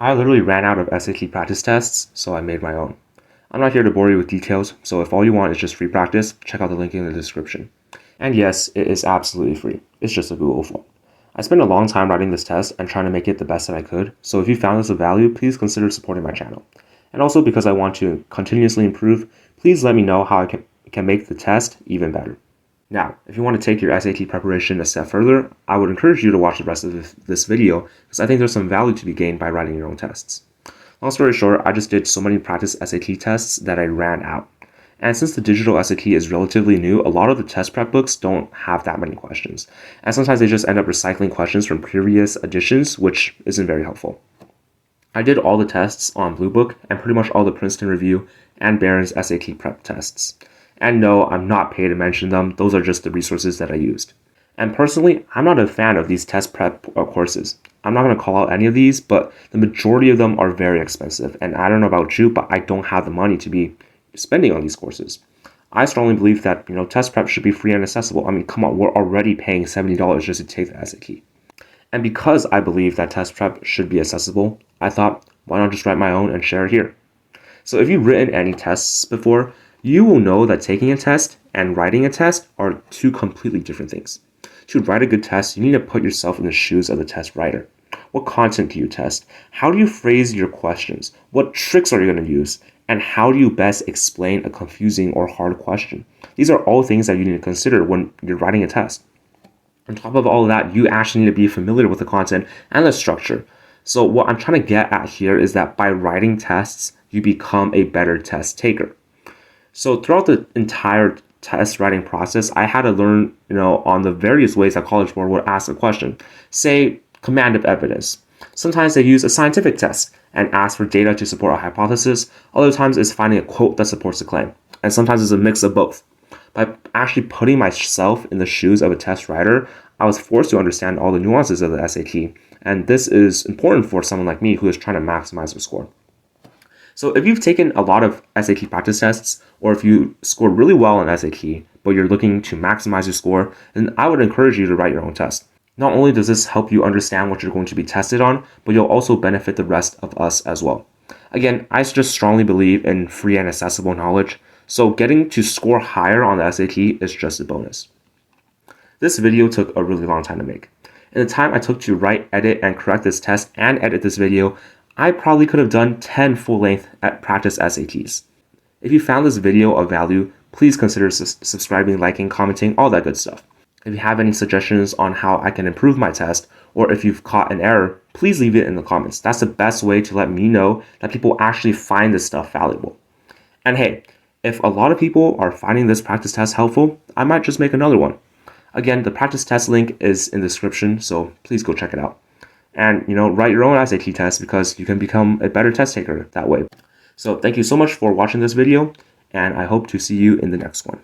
I literally ran out of s.a.t. practice tests, so I made my own. I'm not here to bore you with details, so if all you want is just free practice, check out the link in the description. And yes, it is absolutely free. It's just a Google form. I spent a long time writing this test and trying to make it the best that I could, so if you found this of value, please consider supporting my channel. And also, because I want to continuously improve, please let me know how I can make the test even better. Now, if you want to take your s.a.t. preparation a step further, I would encourage you to watch the rest of this video because I think there's some value to be gained by writing your own tests. Long story short, I just did so many practice s.a.t. tests that I ran out. And since the digital s.a.t. is relatively new, a lot of the test prep books don't have that many questions. And sometimes they just end up recycling questions from previous editions, which isn't very helpful. I did all the tests on Blue Book and pretty much all the Princeton Review and Barron's s.a.t. prep tests. And no, I'm not paid to mention them, those are just the resources that I used. And personally, I'm not a fan of these test prep courses. I'm not going to call out any of these, but the majority of them are very expensive. And I don't know about you, but I don't have the money to be spending on these courses. I strongly believe that, test prep should be free and accessible. I mean, come on, we're already paying $70 just to take the s.a.t. And because I believe that test prep should be accessible, I thought, why not just write my own and share it here? So if you've written any tests before, you will know that taking a test and writing a test are two completely different things. To write a good test, you need to put yourself in the shoes of the test writer. What content do you test? How do you phrase your questions? What tricks are you going to use? And how do you best explain a confusing or hard question? These are all things that you need to consider when you're writing a test. On top of all of that, you actually need to be familiar with the content and the structure. So what I'm trying to get at here is that by writing tests, you become a better test taker. So throughout the entire test writing process, I had to learn, on the various ways that College Board would ask a question. Say, command of evidence. Sometimes they use a scientific test and ask for data to support a hypothesis. Other times it's finding a quote that supports the claim. And sometimes it's a mix of both. By actually putting myself in the shoes of a test writer, I was forced to understand all the nuances of the s.a.t. And this is important for someone like me who is trying to maximize their score. So if you've taken a lot of s.a.t. practice tests, or if you score really well on s.a.t., but you're looking to maximize your score, then I would encourage you to write your own test. Not only does this help you understand what you're going to be tested on, but you'll also benefit the rest of us as well. Again, I just strongly believe in free and accessible knowledge, so getting to score higher on the s.a.t. is just a bonus. This video took a really long time to make. In the time I took to write, edit, and correct this test and edit this video, I probably could have done 10 full-length practice s.a.t.s. If you found this video of value, please consider subscribing, liking, commenting, all that good stuff. If you have any suggestions on how I can improve my test, or if you've caught an error, please leave it in the comments. That's the best way to let me know that people actually find this stuff valuable. And hey, if a lot of people are finding this practice test helpful, I might just make another one. Again, the practice test link is in the description, so please go check it out. And, write your own s.a.t. test because you can become a better test taker that way. So thank you so much for watching this video, and I hope to see you in the next one.